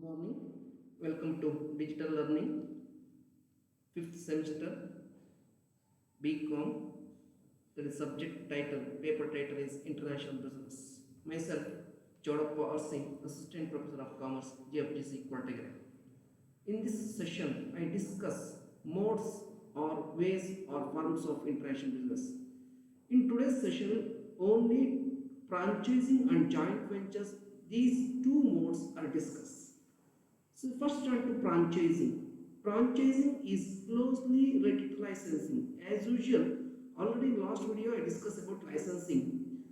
Good morning. Welcome to Digital Learning, 5th semester, BCom. The subject title, paper title is International Business. Myself, Chodappa R. Singh, Assistant Professor of Commerce, GFGC, Kottagiri. In this session, I discuss modes or ways or forms of international business. In today's session, only franchising and joint ventures, these two modes are discussed. So first turn to franchising. Franchising is closely related to licensing. As usual, already in last video I discussed about licensing.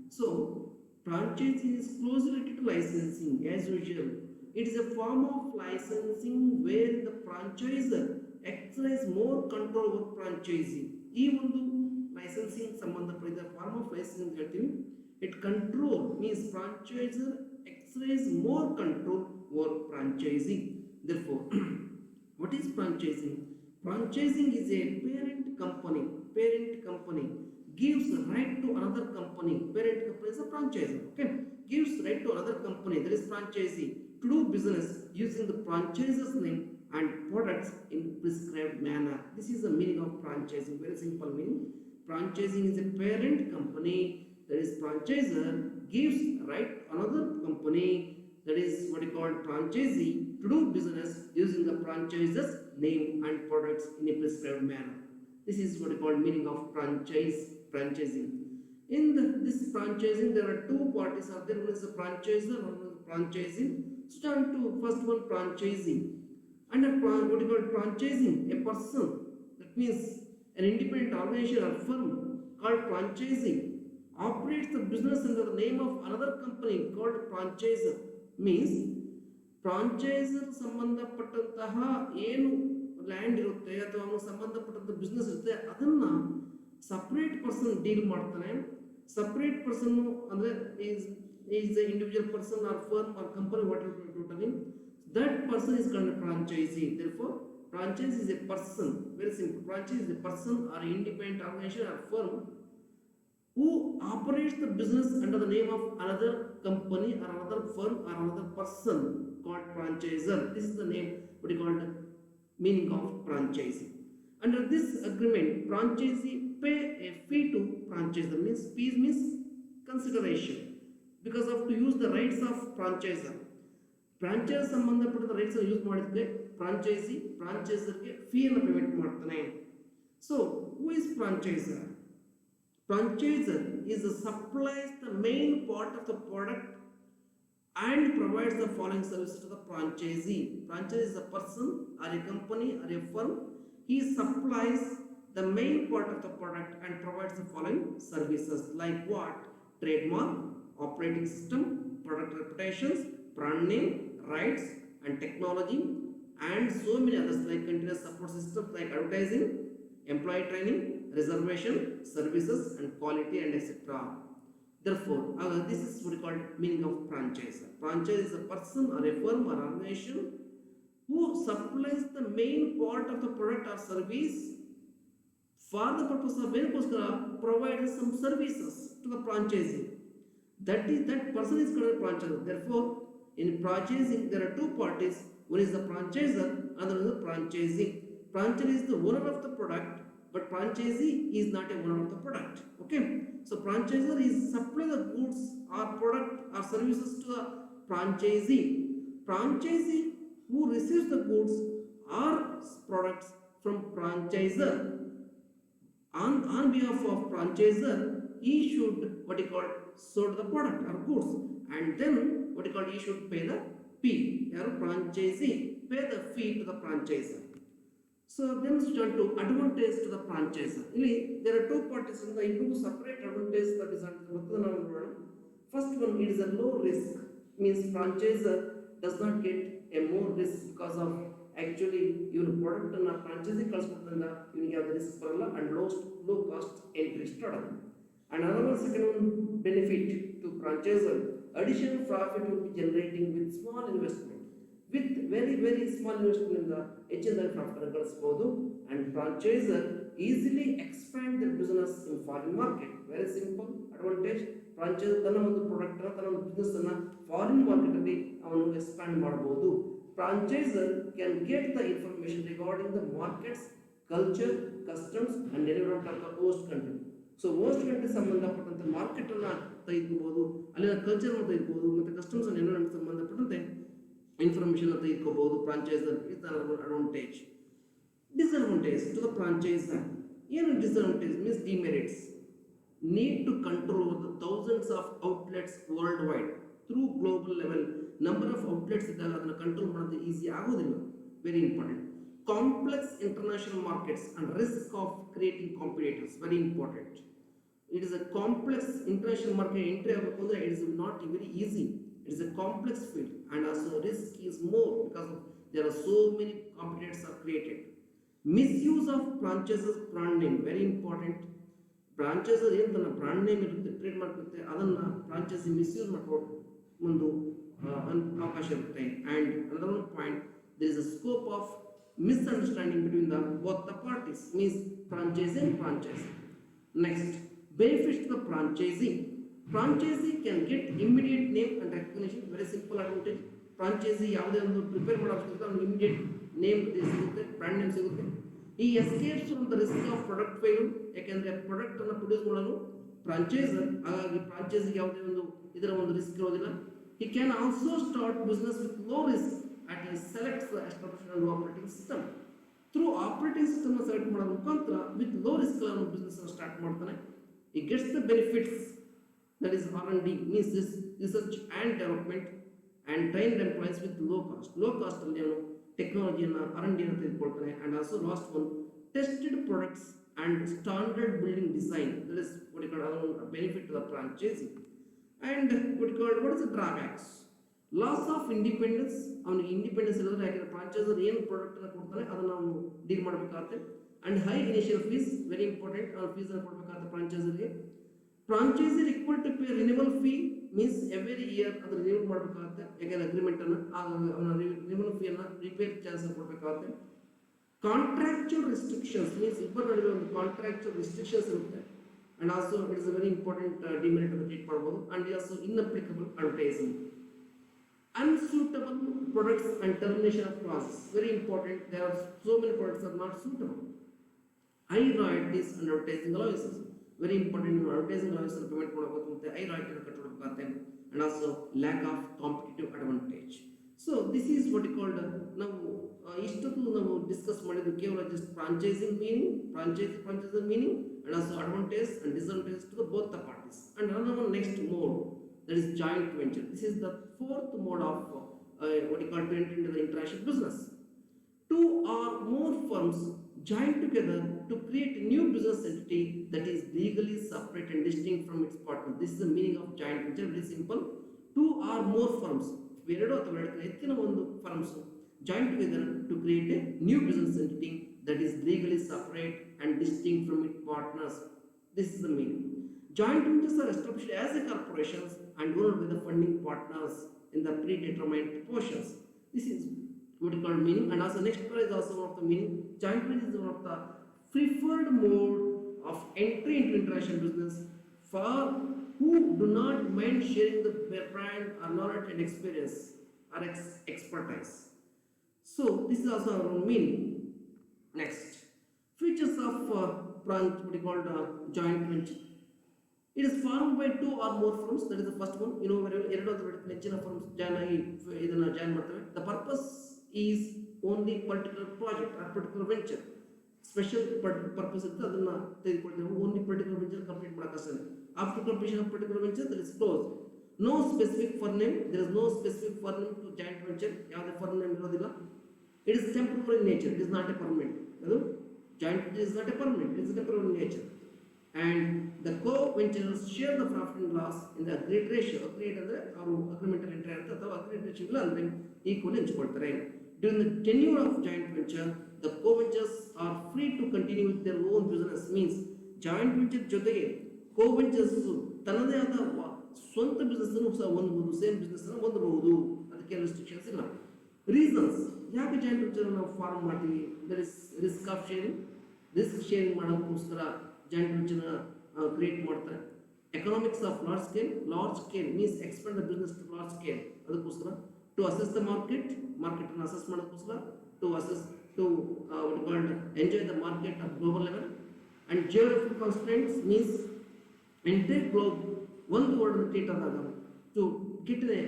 So franchising is closely related to licensing as usual. It is a form of licensing where the franchisor exercises more control over franchisee. ಈ ಒಂದು licensing ಸಂಬಂಧಪಟ್ಟಿದ form of licensing ಹೇಳ್ತೀವಿ. It control means franchisor exercise more control over franchising. Therefore, what is franchising? Franchising is a parent company. Parent company gives right to another company. Parent company is a franchisor. Okay, gives right to another company, that is franchisee, to do business using the franchisor's name and products in prescribed manner. This is the meaning of franchising. Very simple meaning. Franchising is a parent company, that is franchisor gives right to another company, that is what you call franchisee, to do business using the franchisor's name and products in a prescribed manner. This is what you call meaning of franchising. In this franchising, there are two parties are there. One is the franchisor, one is the franchising. So turn to first one, franchising. Under what you call franchising, a person, that means an independent organization or firm called franchising, operates the business under the name of another company called franchisor. Means ಫ್ರಾಂಚೈಸರ್ ಸಂಬಂಧಪಟ್ಟಂತಹ ಏನು land ಇರುತ್ತೆ ಅಥವಾ ಅವನು ಸಂಬಂಧಪಟ್ಟಂತ business ಇರುತ್ತೆ ಅದನ್ನ separate person deal ಮಾಡ್ತಾನೆ. Separate person ಅಂದ್ರೆ is the individual person or firm or company whatever totally, that person is called franchisee. therefore franchise is a person. Very simple. Franchise is a person or independent organization or firm who operates the business under the name of another company or another firm or another person called franchisor. This is the name, what you call the meaning of franchising. Under this agreement, franchisee pay a fee to franchisor. Means fees means consideration because of to use the rights of franchisor. Franchise ಸಂಬಂಧಪಟ್ಟ rights use ಮಾಡಿದ್ರೆ ಫ್ರಾಂಚೈಸರ್ಗೆ fee ಅನ್ನು payment ಮಾಡ್ತಾನೆ. So who is franchisor? Franchisor is the supplies the main part of the product and provides the following services to the franchisee. Franchisee is a person or a company or a firm. He supplies the main part of the product and provides the following services like what? Trademark, operating system, product reputations, brand name, rights and technology, and so many others like continuous support systems like advertising, employee training, reservation, services and quality and etc. Therefore, this is what we call meaning of franchisor. Franchise is a person or a firm or organization who supplies the main part of the product or service for the purpose of providing some services to the franchisee. That person is called a franchisor. Therefore, in franchising there are two parties. One is the franchisor, another is the franchisee. Franchisor is the owner of the product, but franchisee is not a owner of the product. Okay, so franchisor is supply the goods or product or services to the franchisee. Franchisee who receives the goods or products from franchisor on behalf of franchisor, he should what he called sold the product or goods, and then what he called he should pay the fee. Franchisee pay the fee to the franchisor. So then turn to advantage to the franchisor. There are two parties in the two separate advantage that is first one, it is a low risk. Means franchisor does not get a more risk because of actually your product and franchisee ಕಳಿಸ್ಕೊಡ್ತಂದ ಇವನಿಗೆ ಯಾವ risk ಬರಲ್ಲ and low cost entry startup. And another second one benefit to franchisor, additional profit will be generating with small investment. With very small investment in the ಹೆಚ್ಚಿನ profit ಗಳಿಸಬಹುದು. And franchisor easily expand their business in foreign market. Very simple advantage. Franchisor ತನ್ನ ಒಂದು product ತನ್ನ ಒಂದು business ಅನ್ನು foreign market ಅಲ್ಲಿ ಅವನು expand ಮಾಡಬಹುದು. franchisor can get the information regarding the markets, culture, customs and environment of the host country. So host country ಸಂಬಂಧಪಟ್ಟಂತೆ market ಅನ್ನ ತೆಗೆದುಕೋಬಹುದು, ಅಲ್ಲಿನ ಕಲ್ಚರ್ ಅನ್ನು ತೆಗೆದುಕೋಬಹುದು, ಮತ್ತೆ ಕಸ್ಟಮ್ಸ್ ಅಂಡ್ ಎನ್ವಿರಾನ್ಮೆಂಟ್ ಸಂಬಂಧಪಟ್ಟಂತೆ ಇನ್ಫಾರ್ಮೇಶನ್ ತೆಗೆದುಕೋಬಹುದು. Franchisor is advantage. Disadvantage to the franchisor. ಏನು disadvantage means demerits. Need to control over the thousands of outlets worldwide through global level. Number of outlets ಇದ್ದಾಗ ಅದನ್ನ ಕಂಟ್ರೋಲ್ ಮಾಡೋದು easy ಆಗೋದಿಲ್ಲ. Very important. Complex international markets and risk of creating competitors. Very important. It is a complex international market entry ಆಗಬೇಕು ಅಂದ್ರೆ it is not very easy. It is a complex field and also risk is more because of there are so many competitors are created. Misuse of franchises brand name. Very important. Franchises ಏನು ತನ್ನ brand name ಇರುತ್ತೆ, trade mark ಇರುತ್ತೆ, ಅದನ್ನ franchise misuse ಮಾಡ್ಕೊಂಡು ಒಂದು ಅವಕಾಶ ಇರುತ್ತೆ. And another one point, there is a scope of misunderstanding between the both the parties, means franchisee and franchisee. Next, benefits to the franchisee. Franchisee can get immediate name and recognition. Very simple advantage. Franchisee ಯಾವುದೇ ಒಂದು prepare ಮಾಡೋ ಅವಶ್ಯಕತೆ ಇಲ್ಲ, immediate name ಸಿಗುತ್ತೆ, brand name ಸಿಗುತ್ತೆ. ಈ escapes from the risk of product failure. ಯಾಕೆಂದ್ರೆ product ಅನ್ನು ಪ್ರೊಡ್ಯೂಸ್ ಮಾಡಲು ಫ್ರಾಂಚೈಸರ್, ಹಾಗಾಗಿ ಫ್ರಾಂಚೈಸಿಗೆ ಯಾವುದೇ ಒಂದು ಇದರ ಒಂದು ರಿಸ್ಕ್ ಇರೋದಿಲ್ಲ. He can also start business with low risk and he selects the establishment operating system. Through operating system select ಮಾಡೋ ಮುಖಾಂತರ with low risk business start ಮಾಡ್ತಾನೆ. He gets the benefits, that is R&D, means this research and development and trained employees with low cost. Low cost ಅಲ್ಲಿ ಅವನು ಟೆಕ್ನಾಲಜಿಯನ್ನು R&D ಅನ್ನು ತೆಗೆದುಕೊಳ್ತಾನೆ. and also last one, tested products and standard building design. That is what you call a benefit to the franchisee. And what is the drawbacks? Loss of independence. ಅವನಿಗೆ independence ಇರೋದ್ರೆ, ಯಾಕಂದ್ರೆ ಫ್ರಾಂಚೈಸರ್ ಏನು product ಅನ್ನು ಕೊಡ್ತಾನೆ ಅದನ್ನು ಅವನು deal ಮಾಡಬೇಕಾಗುತ್ತೆ. And high initial fees, very important. ಅವ್ನು fees ಅನ್ನು ಕೊಡಬೇಕಾಗುತ್ತೆ ಫ್ರಾಂಚೈಸರ್ಗೆ. Franchisor equal to pay renewal fee, means every year ಅದು ರಿನ್ಯೂ ಮಾಡಬೇಕಾಗುತ್ತೆ. ಯಾಕಂದ್ರೆ ಅಗ್ರಿಮೆಂಟ್ ಅನ್ನು ಅವನ ರಿನಿವಲ್ ಫೀ ಅನ್ನು ರಿಪೇರ್ ಚಾರ್ಜ್ ಕೊಡಬೇಕಾಗುತ್ತೆ. ಕಾಂಟ್ರಾಕ್ಚುಯಲ್ ರಿಸ್ಟ್ರಿಕ್ಷನ್ಸ್, ಮೀನ್ಸ್ ಇಬ್ಬರ ನಡುವೆ ಒಂದು ಕಾಂಟ್ರಾಕ್ಚುಯಲ್ ರಿಸ್ಟ್ರಿಕ್ಷನ್ಸ್ ಇರುತ್ತೆ. and also it is a very important demerit of the treat ಮಾಡಬಹುದು. and also inapplicable advertising. Unsuitable products and termination of clauses. Very important. There are so many products that are not suitable. High royalties and advertising allowances. Very important. Advertising allowances payment ಮಾಡಬೇಕು ಮತ್ತೆ high royalty ಕಟ್ಟಬೇಕಾಗುತ್ತೆ. and also lack of competitive advantage. So this is what we called ನಾವು ಇಷ್ಟೊತ್ತು ನಾವು discuss ಮಾಡಿದ್ದು ಕೇವಲ just franchising meaning, franchisor meaning, and also advantage and disadvantage to both the parties. And another next mode, that is joint venture. This is the fourth mode of what you call to enter into the international business. Two or more firms join together to create a new business entity that is legally separate and distinct from its partner. This is the meaning of joint venture. Very simple. Two or more firms, ಎರಡು ಅಥವಾ ಹೆಚ್ಚಿನ ಒಂದು firms join together to create a new business entity that is legally separate and distinct from its partners. This is the meaning. Joint ventures are established as a corporations and owned by the funding partners in the predetermined portions. This is what we call meaning. And also next part is also one of the meaning. Joint venture is one of the preferred mode of entry into international business for who do not mind sharing their brand or knowledge and experience or expertise. So this is also our own meaning. Next, features of what we call joint venture. It is formed by two or more firms. That is the first one. You know very well. ಎರಡು ಅಥವಾ ಹೆಚ್ಚಿನ firms join ಆಗಿ ಇದನ್ನ join ಮಾಡ್ತವೆ. The purpose is only particular project or particular venture. Special purpose ಇತ್ತು, ಅದನ್ನ ತೆಗೆದುಕೊಳ್ತೇವೆ. Only particular venture complete ಮಾಡಕಷ್ಟೇ. After completion of particular venture, that is closed. No specific firm name. There is no specific firm name to joint venture. ಯಾವುದೇ firm name ಇರೋದಿಲ್ಲ. It is temporary in nature. It is not a permanent. Joint venture is not a permanent. It is temporary in nature. And the co-venturers share the profit and loss in the agreed ratio. Agreed ಅಂದ್ರೆ ಅವರು agreement ಅಲ್ಲಿ enter ಇರುತ್ತೆ ಅಥವಾ agreed ratio ಇಲ್ಲ ಅಂದ್ರೆ equally ಹಂಚಿಕೊಳ್ತಾರೆ. During the tenure of joint venture, the co-ventures are free to continue with their own business. Means joint venture ಜೊತೆಗೆ co-ventures ತನ್ನದೇ ಆದ ಸ್ವಂತ ಬಿಸ್ನೆಸ್ ಅನ್ನು ಸಹ ಹೊಂದಬಹುದು, ಸೇಮ್ ಬಿಸ್ನೆಸ್ ಅನ್ನು ಹೊಂದಬಹುದು. ಅದಕ್ಕೆ ರೆಸ್ಟ್ರಿಕ್ಷನ್ಸ್ ಇಲ್ಲ. ರೀಸನ್ಸ್ ಯಾಕೆ ಜಾಯಿಂಟ್ ವೆಂಚರ್ ನಾವು ಫಾರ್ಮ್ ಮಾಡ್ತೀವಿ? There is risk of sharing. Risk sharing ಮಾಡೋಕ್ಕೋಸ್ಕರ ಜಾಯಿಂಟ್ ವೆಂಚರ್ನ ಕ್ರಿಯೇಟ್ ಮಾಡ್ತಾರೆ. Economics of large scale means expand the business to large scale, ಅದಕ್ಕೋಸ್ಕರ. to assess the market and assess ಮಾಡೋಕ್ಕೋಸ್ಕರ to assess to what called enjoy the market at global level. And geographical constraints means entire globe ಒಂದು word treat ಆದಾಗ to get the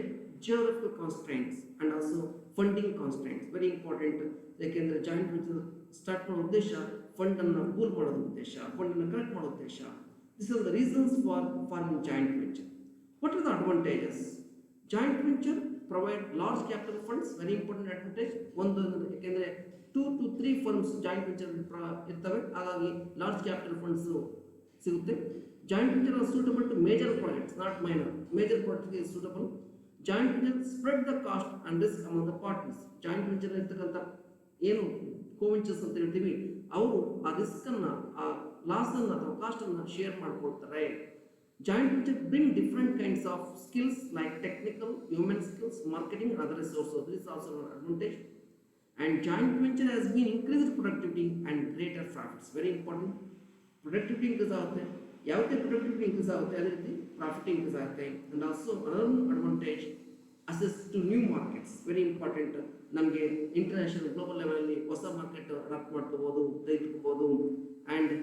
geographical constraints and also funding constraints very important. ಯಾಕೆಂದರೆ joint venture start ಮಾಡೋ ಉದ್ದೇಶ ಫಂಡನ್ನು pool ಮಾಡೋದು ಉದ್ದೇಶ, ಫಂಡನ್ನು collect ಮಾಡೋ ಉದ್ದೇಶ. This are the reasons for farming joint venture. What are the advantages? Joint venture provide large capital funds, very important advantage. ಒಂದು ಯಾಕೆಂದರೆ 2 to 3 firms joint venture ಇರ್ತವೆ, ಹಾಗಾಗಿ ಲಾರ್ಜ್ ಕ್ಯಾಪಿಟಲ್ ಫಂಡ್ಸ್ ಸಿಗುತ್ತೆ. Joint venture are suitable to major projects, not minor. Major ಪ್ರಾಜೆಕ್ಟ್ಗೆ suitable. Joint venture spread the cost and risk among the partners. Joint venture ಇರ್ತಕ್ಕಂಥ ಏನು ಕೋವೆಂಚರ್ಸ್ ಅಂತ ಹೇಳ್ತೀವಿ, ಅವರು ಆ ರಿಸ್ಕನ್ನು, ಆ ಲಾಸನ್ನು ಅಥವಾ ಕಾಸ್ಟನ್ನು ಶೇರ್ ಮಾಡ್ಕೊಳ್ತಾರೆ. Joint venture bring different kinds of skills like technical, human skills, marketing, other resources. This is also an advantage. And joint venture has been increased productivity and greater profits. Very important. Productivity increase ಆಗುತ್ತೆ. ಯಾವುದೇ productivity increase ಆಗುತ್ತೆ ಅದೇ ರೀತಿ profit increase ಆಗುತ್ತೆ. And also another advantage, access to new markets. Very important. ನಮಗೆ international global ಲೆವೆಲಲ್ಲಿ ಹೊಸ market adapt ಮಾಡ್ಕೋಬೋದು, ತೆಗೆದುಕೋಬೋದು. ಆ್ಯಂಡ್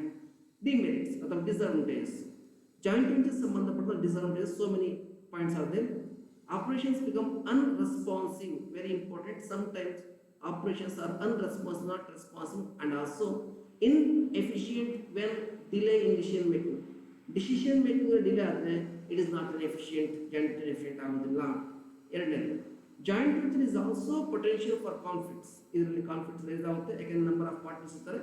ಡಿಮೆರಿಟ್ಸ್ ಅಥವಾ ಡಿಸ್ಅಡ್ವಾಂಟೇಜಸ್. ಜಾಯಿಂಟ್ ವೆಂಚರ್ ಸಂಬಂಧಪಟ್ಟ disadvantages so many points are there. Operations become unresponsive. Very important. Sometimes operations are unresponsive, not responsive, and also inefficient when delay in decision making. Decision making delay ಆದರೆ it is not an efficient, efficient ಆಗೋದಿಲ್ಲ. ಎರಡನೇದು, joint venture is also potential for conflicts. ಇದರಲ್ಲಿ conflicts rise ಆಗುತ್ತೆ, ಯಾಕೆಂದ್ರೆ number of partners ಇರ್ತಾರೆ,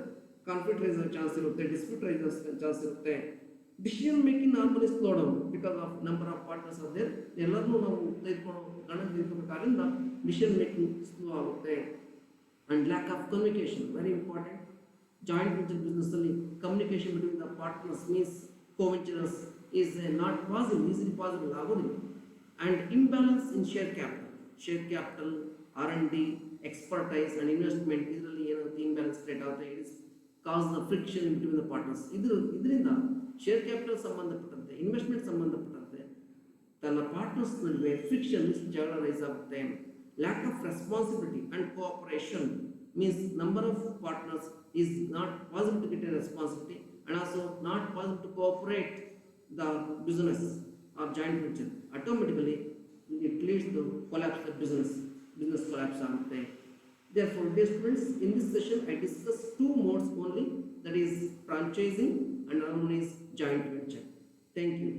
conflict rise ಆಗೋ chance ಇರುತ್ತೆ, dispute rise ಆಗೋ ಚಾನ್ಸ್ ಇರುತ್ತೆ. Decision making normally slow down because of number of partners are there. ಎಲ್ಲರನ್ನೂ ನಾವು ತೆಗೆದುಕೊಂಡು ಗಣನೆ ತೆಗೆದುಕೋಬೇಕಾದ್ರಿಂದ ಡಿಸಿಷನ್ ಮೇಕಿಂಗ್ ಸ್ಲೋ ಆಗುತ್ತೆ. And lack of communication, very important. Joint venture business ಅಲ್ಲಿ communication between the partners means co-ventures is not possible, easily possible ಆಗೋದಿಲ್ಲ. And imbalance in share capital, R&D, expertise and investment, ಇದರಲ್ಲಿ ಏನಾಗುತ್ತೆ imbalance create ಆಗುತ್ತೆ. It is cos the friction between the partners. ಇದರಿಂದ share capital ಸಂಬಂಧಪಟ್ಟಂತೆ, investment ಸಂಬಂಧಪಟ್ಟಂತೆ ತನ್ನ partners ನಡುವೆ friction, ಜಗಳ ರೈಸ್ ಆಗುತ್ತೆ. Lack of responsibility and cooperation means number of partners is not possible to get a responsibility, and also not possible to cooperate the business or joint venture. Automatically it leads to collapse the business collapse ಆಗುತ್ತೆ. Therefore, dear students, in this session I discussed 2 modes only, that is franchising and another one is joint venture. Thank you.